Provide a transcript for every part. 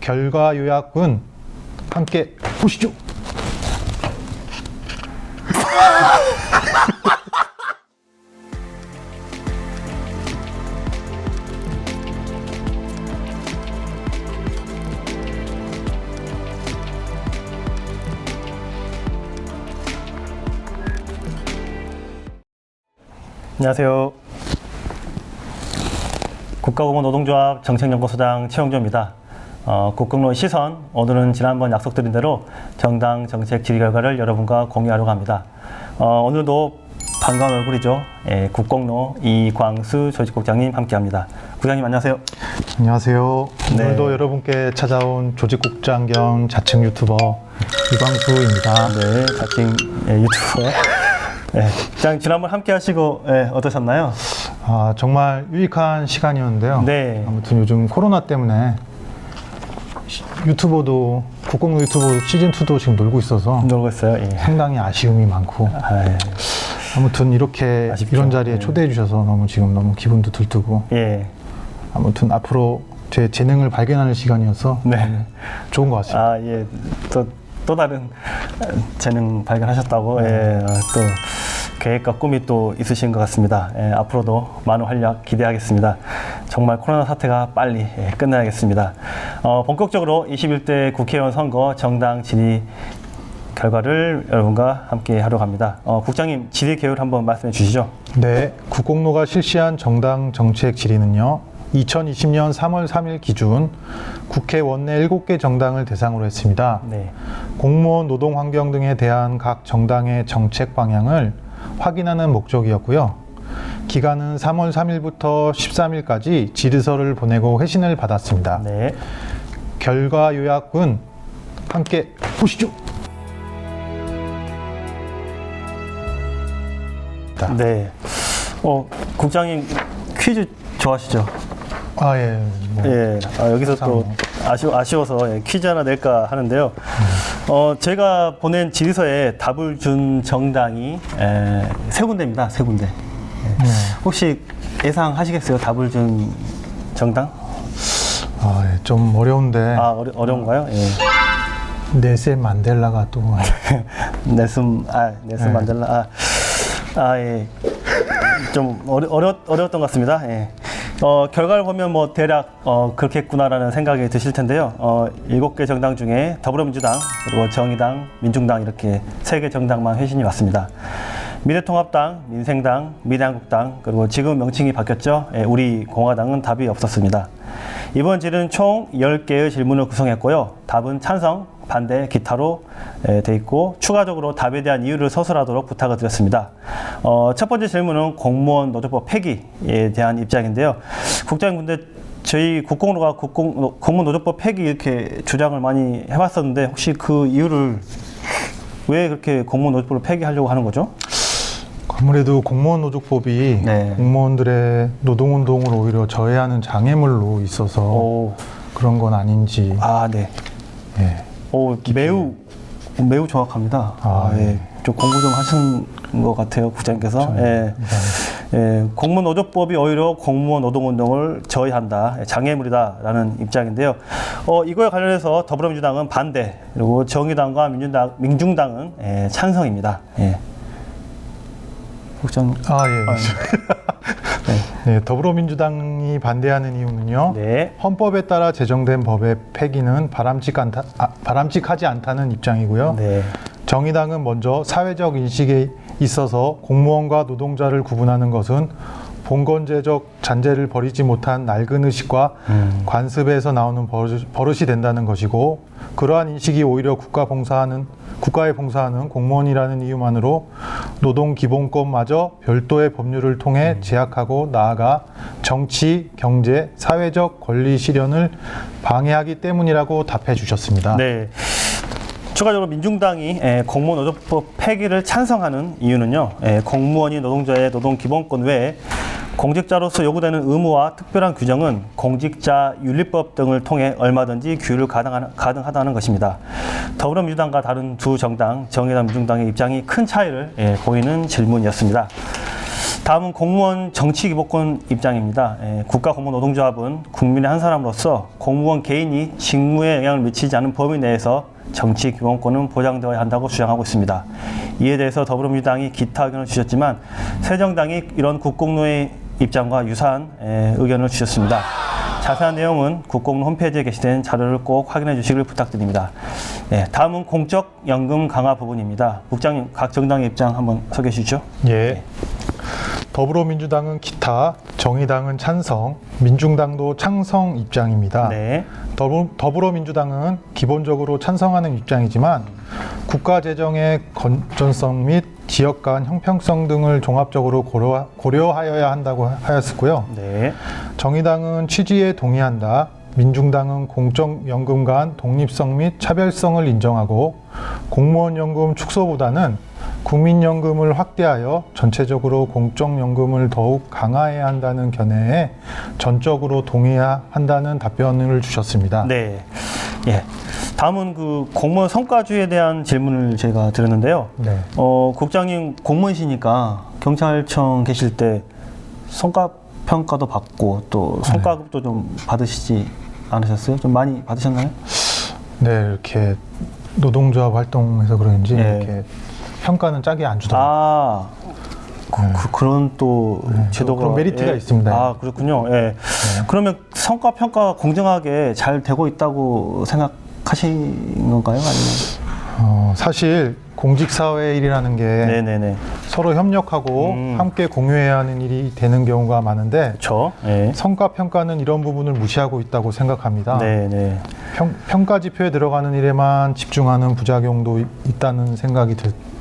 결과 요약은 함께 보시죠. 안녕하세요. 국가공무원 노동조합 정책연구소장 최영조입니다. 국공론 시선, 오늘은 지난번 약속드린 대로 정당 정책 질의 결과를 여러분과 공유하려고 합니다. 오늘도 반가운 얼굴이죠. 국공로 이광수 조직국장님 함께합니다. 국장님 안녕하세요. 안녕하세요. 네. 오늘도 여러분께 찾아온 조직국장 겸 자칭 유튜버 이광수입니다. 네, 자칭 유튜버. 국장님 지난번 함께 하시고 어떠셨나요? 정말 유익한 시간이었는데요. 네. 아무튼 요즘 코로나 때문에 유튜버도 국공로 유튜버 시즌2도 지금 놀고 있어서 놀고 있어요. 예. 상당히 아쉬움이 많고 예. 아무튼 이렇게 아쉽죠. 이런 자리에 네. 초대해 주셔서 너무 기분도 들뜨고 예. 아무튼 앞으로 제 재능을 발견하는 시간이어서 네. 좋은 것 같습니다. 예. 또 다른 재능 발견하셨다고, 또 계획과 꿈이 또 있으신 것 같습니다. 앞으로도 많은 활약 기대하겠습니다. 정말 코로나 사태가 빨리 끝나야겠습니다. 본격적으로 21대 국회의원 선거 정당 질의 결과를 여러분과 함께 하려고 합니다. 국장님 질의 계획을 한번 말씀해 주시죠. 네, 국공로가 실시한 정당 정책 질의는요. 2020년 3월 3일 기준 국회 원내 7개 정당을 대상으로 했습니다. 네. 공무원 노동 환경 등에 대한 각 정당의 정책 방향을 확인하는 목적이었고요. 기간은 3월 3일부터 13일까지 질의서를 보내고 회신을 받았습니다. 네. 결과 요약은 함께 보시죠. 네. 국장님 퀴즈 좋아하시죠? 예. 여기서 또 아쉬워서 퀴즈 하나 낼까 하는데요. 제가 보낸 질의서에 답을 준 정당이 세 군데입니다. 세 군데. 혹시 예상하시겠어요? 답을 준 정당? 좀 어려운데. 어려운가요? 예. 넬슨 만델라가 또. 넬슨 만델라. 예. 좀 어려웠던 것 같습니다. 예. 결과를 보면 뭐 대략 그렇겠구나라는 생각이 드실 텐데요. 7개 정당 중에 더불어민주당, 그리고 정의당, 민중당 이렇게 3개 정당만 회신이 왔습니다. 미래통합당, 민생당, 미래한국당, 그리고 지금 명칭이 바뀌었죠. 우리공화당은 답이 없었습니다. 이번 질의는 총 10개의 질문을 구성했고요. 답은 찬성, 반대, 기타로 돼 있고 추가적으로 답에 대한 이유를 서술하도록 부탁을 드렸습니다. 첫 번째 질문은 공무원 노조법 폐기에 대한 입장인데요. 국장님, 근데 저희 국공로가 공무원 노조법 폐기 이렇게 주장을 많이 해왔었는데 혹시 그 이유를 왜 그렇게 공무원 노조법을 폐기하려고 하는 거죠? 아무래도 공무원 노조법이 네. 공무원들의 노동운동을 오히려 저해하는 장애물로 있어서 그런 건 아닌지. 네. 예. 매우 정확합니다. 네. 좀 공부 좀 하신 것 같아요, 국장님께서. 공무원 노조법이 오히려 공무원 노동운동을 저해한다, 장애물이다라는 입장인데요. 이거에 관련해서 더불어민주당은 반대, 그리고 정의당과 민중당은 찬성입니다. 국장. 네, 더불어민주당이 반대하는 이유는요. 네. 헌법에 따라 제정된 법의 폐기는 바람직하지 않다는 입장이고요. 네. 정의당은 먼저 사회적 인식에 있어서 공무원과 노동자를 구분하는 것은 봉건제적 잔재를 버리지 못한 낡은 의식과 관습에서 나오는 버릇이 된다는 것이고, 그러한 인식이 오히려 국가에 봉사하는 공무원이라는 이유만으로 노동기본권마저 별도의 법률을 통해 제약하고 나아가 정치, 경제, 사회적 권리 실현을 방해하기 때문이라고 답해 주셨습니다. 네. 추가적으로 민중당이 공무원 노조법 폐기를 찬성하는 이유는요. 공무원이 노동자의 노동기본권 외에 공직자로서 요구되는 의무와 특별한 규정은 공직자윤리법 등을 통해 얼마든지 규율 가능하다는 것입니다. 더불어민주당과 다른 두 정당, 정의당, 민중당의 입장이 큰 차이를 보이는 질문이었습니다. 다음은 공무원 정치기본권 입장입니다. 국가공무노동조합은 국민의 한 사람으로서 공무원 개인이 직무에 영향을 미치지 않은 범위 내에서 정치기본권은 보장되어야 한다고 주장하고 있습니다. 이에 대해서 더불어민주당이 기타 의견을 주셨지만 새정당이 이런 국공노의 입장과 유사한 의견을 주셨습니다. 자세한 내용은 국공노 홈페이지에 게시된 자료를 꼭 확인해 주시길 부탁드립니다. 다음은 공적연금 강화 부분입니다. 국장님, 각 정당의 입장 한번 소개해 주시죠. 예. 더불어민주당은 기타, 정의당은 찬성, 민중당도 찬성 입장입니다. 네. 더불어민주당은 기본적으로 찬성하는 입장이지만 국가 재정의 건전성 및 지역 간 형평성 등을 종합적으로 고려하여야 한다고 하였고요. 네. 정의당은 취지에 동의한다. 민중당은 공적연금 간 독립성 및 차별성을 인정하고 공무원연금 축소보다는 국민연금을 확대하여 전체적으로 공적연금을 더욱 강화해야 한다는 견해에 전적으로 동의한다는 답변을 주셨습니다. 네. 예. 다음은 그 공무원 성과주의에 대한 질문을 제가 드렸는데요. 네. 국장님 공무원이시니까 경찰청 계실 때 성과 평가도 받고 또 성과급도 좀 받으시지 않으셨어요? 좀 많이 받으셨나요? 네, 이렇게 노동조합 활동해서 그런지 네. 이렇게 평가는 짜게 안 주더라고요. 그런 또 제도가 그런 메리트가 있습니다. 아, 그렇군요. 예. 그러면 성과 평가 공정하게 잘 되고 있다고 생각하신 건가요? 아니면? 사실 공직사회 일이라는 게 네네네. 서로 협력하고 함께 공유해야 하는 일이 되는 경우가 많은데 그렇죠. 예. 성과 평가는 이런 부분을 무시하고 있다고 생각합니다. 네네. 평가 지표에 들어가는 일에만 집중하는 부작용도 있다는 생각이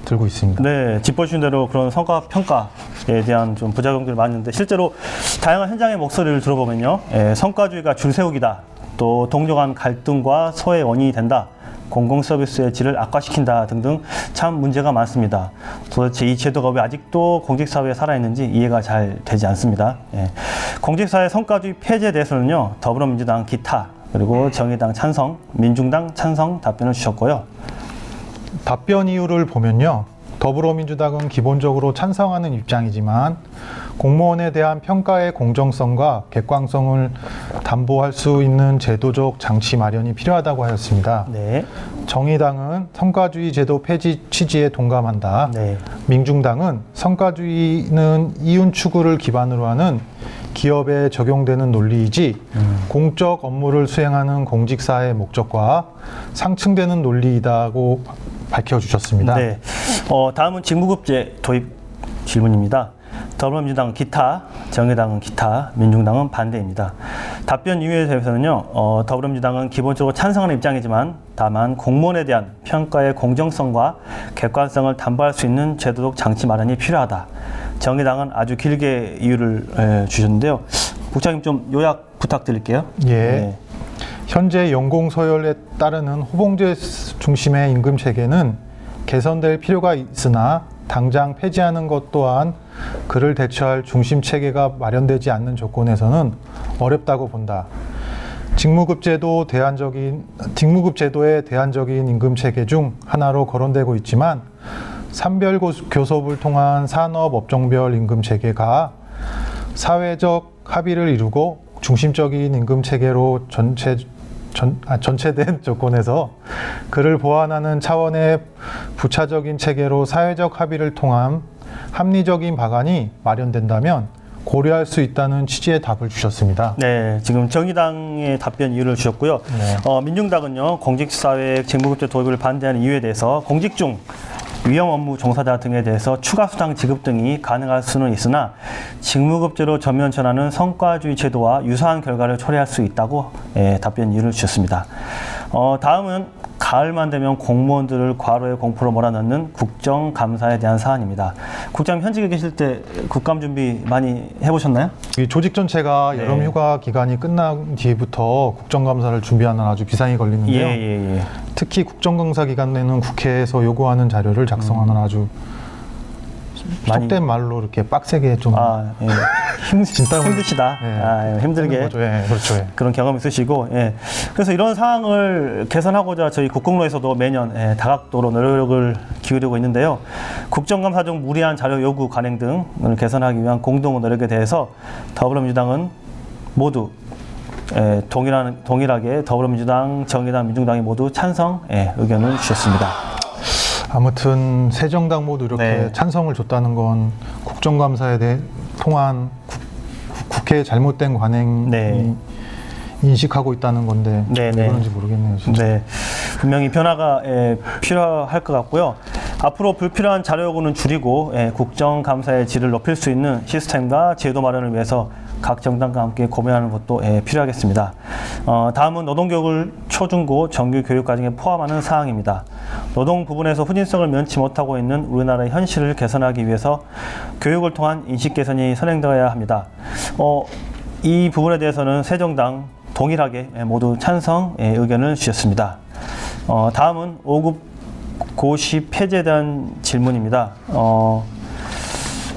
들고 있습니다. 네, 짚어주신 대로 그런 성과 평가에 대한 좀 부작용들이 많은데 실제로 다양한 현장의 목소리를 들어보면요, 성과주의가 줄세우기다, 또 동료 간 갈등과 소외의 원인이 된다, 공공 서비스의 질을 악화시킨다 등등 참 문제가 많습니다. 도대체 이 제도가 왜 아직도 공직사회에 살아있는지 이해가 잘 되지 않습니다. 공직사회 성과주의 폐지에 대해서는요, 더불어민주당 기타, 그리고 정의당 찬성, 민중당 찬성 답변을 주셨고요. 답변 이유를 보면요, 더불어민주당은 기본적으로 찬성하는 입장이지만 공무원에 대한 평가의 공정성과 객관성을 담보할 수 있는 제도적 장치 마련이 필요하다고 하였습니다. 네. 정의당은 성과주의 제도 폐지 취지에 동감한다. 네. 민중당은 성과주의는 이윤 추구를 기반으로 하는 기업에 적용되는 논리이지 공적 업무를 수행하는 공직사의 목적과 상충되는 논리이다고 밝혀주셨습니다. 네. 다음은 직무급제 도입 질문입니다. 더불어민주당은 기타, 정의당은 기타, 민중당은 반대입니다. 답변 이유에 대해서는요, 더불어민주당은 기본적으로 찬성하는 입장이지만 다만 공무원에 대한 평가의 공정성과 객관성을 담보할 수 있는 제도적 장치 마련이 필요하다. 정의당은 아주 길게 이유를 주셨는데요. 국장님 좀 요약 부탁드릴게요. 예. 네. 현재 연공서열에 따르는 호봉제 중심의 임금 체계는 개선될 필요가 있으나 당장 폐지하는 것 또한 그를 대처할 중심 체계가 마련되지 않는 조건에서는 어렵다고 본다. 직무급제도의 대안적인 임금 체계 중 하나로 거론되고 있지만 산별 교섭을 통한 산업 업종별 임금 체계가 사회적 합의를 이루고 중심적인 임금 체계로 전체된 조건에서 그를 보완하는 차원의 부차적인 체계로 사회적 합의를 통한 합리적인 방안이 마련된다면 고려할 수 있다는 취지의 답을 주셨습니다. 네, 지금 정의당의 답변 이유를 주셨고요. 네. 민중당은요, 공직사회 직무급제 도입을 반대하는 이유에 대해서 공직 중 위험 업무 종사자 등에 대해서 추가 수당 지급 등이 가능할 수는 있으나 직무급제로 전면 전환은 성과주의 제도와 유사한 결과를 초래할 수 있다고 답변 이유를 주셨습니다. 다음은 가을만 되면 공무원들을 과로의 공포로 몰아넣는 국정감사에 대한 사안입니다. 국장님 현직에 계실 때 국감 준비 많이 해보셨나요? 이 조직 전체가 네. 여름 휴가 기간이 끝난 뒤부터 국정감사를 준비하는 아주 비상이 걸리는데요. 예. 특히 국정감사 기간에는 국회에서 요구하는 자료를 작성하는 아주 많이 속된 말로 이렇게 빡세게 좀 예. 진땀을- 힘드시다. 예. 힘들게 하는 거죠. 예, 그렇죠. 예. 그런 경험이 있으시고, 예. 그래서 이런 상황을 개선하고자 저희 국공로에서도 매년 다각도로 노력을 기울이고 있는데요. 국정감사 중 무리한 자료 요구 관행 등을 개선하기 위한 공동 노력에 대해서 더불어민주당은 모두 동일하게 더불어민주당, 정의당, 민중당이 모두 찬성 의견을 주셨습니다. 아무튼 새 정당 모두 이렇게 네. 찬성을 줬다는 건 국정감사에 대해 통한 국회의 잘못된 관행이 네. 인식하고 있다는 건데 네, 왜 네. 그런지 모르겠네요. 진짜. 네, 분명히 변화가 필요할 것 같고요. 앞으로 불필요한 자료 요구는 줄이고 국정감사의 질을 높일 수 있는 시스템과 제도 마련을 위해서 각 정당과 함께 고민하는 것도 필요하겠습니다. 다음은 노동교육을 초중고 정규 교육 과정에 포함하는 사항입니다. 노동 부분에서 후진성을 면치 못하고 있는 우리나라의 현실을 개선하기 위해서 교육을 통한 인식 개선이 선행되어야 합니다. 이 부분에 대해서는 새정당 동일하게 모두 찬성 의견을 주셨습니다. 다음은 5급 고시 폐지에 대한 질문입니다.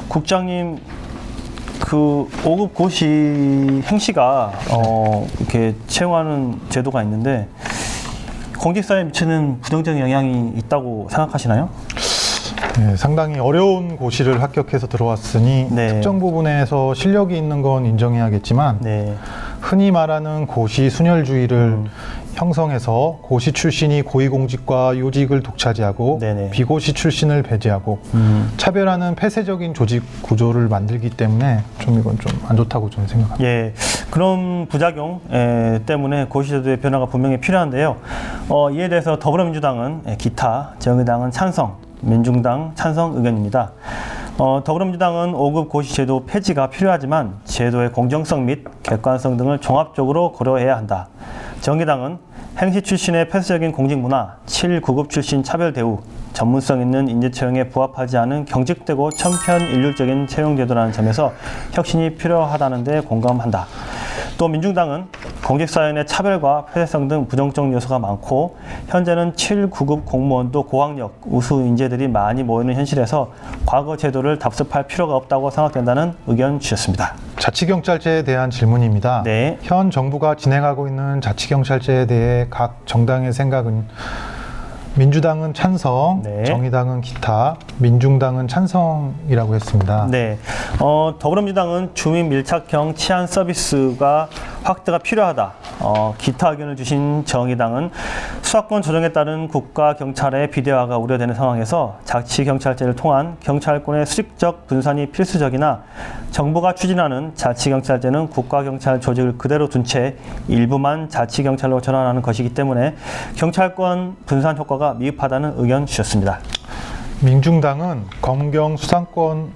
국장님, 그 5급 고시 행시가 이렇게 채용하는 제도가 있는데 공직사회에 미치는 부정적인 영향이 있다고 생각하시나요? 네, 상당히 어려운 고시를 합격해서 들어왔으니 네. 특정 부분에서 실력이 있는 건 인정해야겠지만 네. 흔히 말하는 고시 순혈주의를 형성해서 고시 출신이 고위공직과 요직을 독차지하고 네네. 비고시 출신을 배제하고 차별하는 폐쇄적인 조직 구조를 만들기 때문에 좀 이건 좀 안 좋다고 저는 생각합니다. 예, 그런 부작용 때문에 고시제도의 변화가 분명히 필요한데요. 이에 대해서 더불어민주당은 기타, 정의당은 찬성, 민중당 찬성 의견입니다. 더불어민주당은 5급 고시제도 폐지가 필요하지만 제도의 공정성 및 객관성 등을 종합적으로 고려해야 한다. 정의당은 행시 출신의 폐쇄적인 공직문화, 7, 9급 출신 차별 대우, 전문성 있는 인재 채용에 부합하지 않은 경직되고 천편일률적인 채용 제도라는 점에서 혁신이 필요하다는 데 공감한다. 또 민중당은 공직사회 내 차별과 폐쇄성 등 부정적 요소가 많고 현재는 7, 9급 공무원도 고학력, 우수 인재들이 많이 모이는 현실에서 과거 제도를 답습할 필요가 없다고 생각된다는 의견 주셨습니다. 자치경찰제에 대한 질문입니다. 네. 현 정부가 진행하고 있는 자치경찰제에 대해 각 정당의 생각은 민주당은 찬성, 네. 정의당은 기타, 민중당은 찬성이라고 했습니다. 네, 더불어민주당은 주민 밀착형 치안 서비스가 확대가 필요하다. 기타 의견을 주신 정의당은 수사권 조정에 따른 국가 경찰의 비대화가 우려되는 상황에서 자치경찰제를 통한 경찰권의 수직적 분산이 필수적이나 정부가 추진하는 자치경찰제는 국가경찰 조직을 그대로 둔 채 일부만 자치경찰로 전환하는 것이기 때문에 경찰권 분산 효과가 미흡하다는 의견 주셨습니다. 민중당은 검경 수사권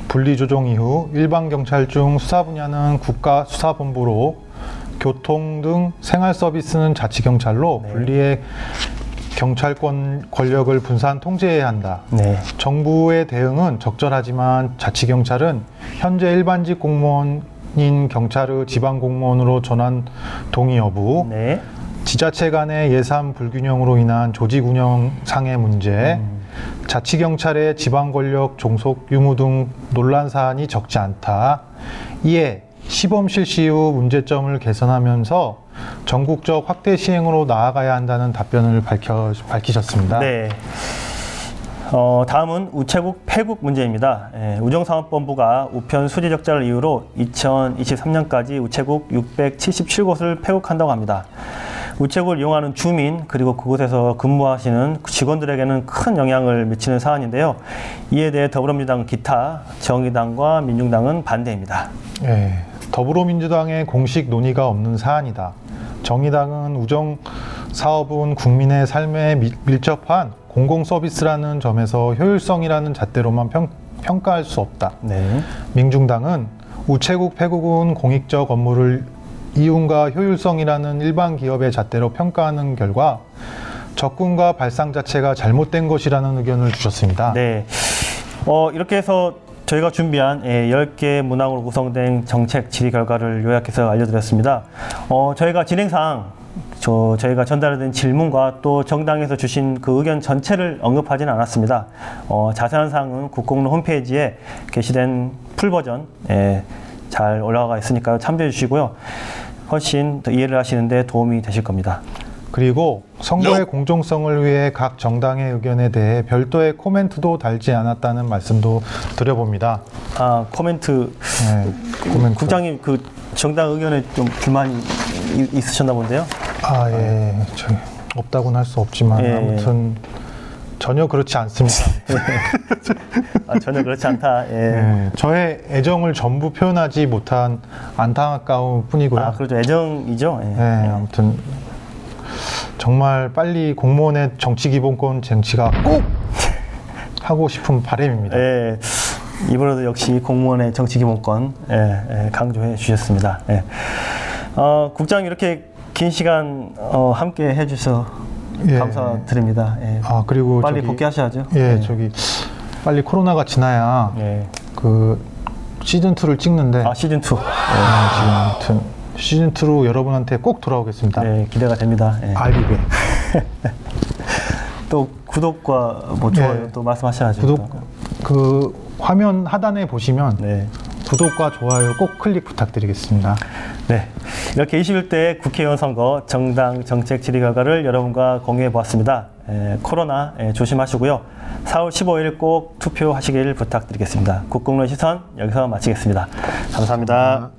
분리 조정 이후 일반 경찰 중 수사 분야는 국가수사본부로 교통 등 생활 서비스는 자치경찰로 네. 분리해 경찰권 권력을 분산 통제해야 한다. 네. 정부의 대응은 적절하지만 자치경찰은 현재 일반직 공무원인 경찰의 지방공무원으로 전환 동의 여부, 네. 지자체 간의 예산 불균형으로 인한 조직 운영상의 문제, 자치경찰의 지방권력 종속 유무 등 논란 사안이 적지 않다. 이에 시범 실시 후 문제점을 개선하면서 전국적 확대 시행으로 나아가야 한다는 답변을 밝히셨습니다. 네. 다음은 우체국 폐국 문제입니다. 우정사업본부가 우편 수지 적자를 이유로 2023년까지 우체국 677곳을 폐국한다고 합니다. 우체국을 이용하는 주민 그리고 그곳에서 근무하시는 직원들에게는 큰 영향을 미치는 사안인데요. 이에 대해 더불어민주당 기타, 정의당과 민중당은 반대입니다. 네, 더불어민주당의 공식 논의가 없는 사안이다. 정의당은 우정사업은 국민의 삶에 밀접한 공공서비스라는 점에서 효율성이라는 잣대로만 평가할 수 없다. 네. 민중당은 우체국 폐국은 공익적 업무를 이윤과 효율성이라는 일반 기업의 잣대로 평가하는 결과 접근과 발상 자체가 잘못된 것이라는 의견을 주셨습니다. 네. 이렇게 해서 저희가 준비한 10개 문항으로 구성된 정책 질의 결과를 요약해서 알려드렸습니다. 저희가 진행상 저희가 전달된 질문과 또 정당에서 주신 그 의견 전체를 언급하지는 않았습니다. 자세한 사항은 국공론 홈페이지에 게시된 풀 버전에 잘 올라가 있으니까요. 참조해 주시고요. 훨씬 더 이해를 하시는데 도움이 되실 겁니다. 그리고 선거의 공정성을 위해 각 정당의 의견에 대해 별도의 코멘트도 달지 않았다는 말씀도 드려봅니다. 아, 코멘트. 네, 코멘트. 국장님 그 정당 의견에 좀 불만이 있으셨나 본데요. 아, 예. 저기 없다고는 할 수 없지만 예. 아무튼 전혀 그렇지 않습니다. 전혀 그렇지 않다. 예. 예, 저의 애정을 전부 표현하지 못한 안타까운 뿐이고요. 아, 그렇죠. 애정이죠. 예. 네, 아무튼 정말 빨리 공무원의 정치기본권 쟁취가 꼭 하고 싶은 바람입니다. 예. 이번에도 역시 공무원의 정치기본권 강조해 주셨습니다. 예. 국장 이렇게 긴 시간 함께 해주셔서 예. 감사드립니다. 예. 아, 그리고 빨리 저기, 복귀하셔야죠. 예, 저기 빨리 코로나가 지나야 예. 그 시즌 2를 찍는데 아, 시즌 2. 지금 아무튼 시즌 2로 여러분한테 꼭 돌아오겠습니다. 예, 기대가 됩니다. 예. 알리베. 또 구독과 뭐 좋아요 예. 또 말씀하셔야죠. 구독 또. 그 화면 하단에 보시면 네. 구독과 좋아요 꼭 클릭 부탁드리겠습니다. 네. 이렇게 21대 국회의원 선거 정당 정책 질의 결과를 여러분과 공유해 보았습니다. 코로나 조심하시고요. 4월 15일 꼭 투표하시길 부탁드리겠습니다. 국공론 시선 여기서 마치겠습니다. 감사합니다.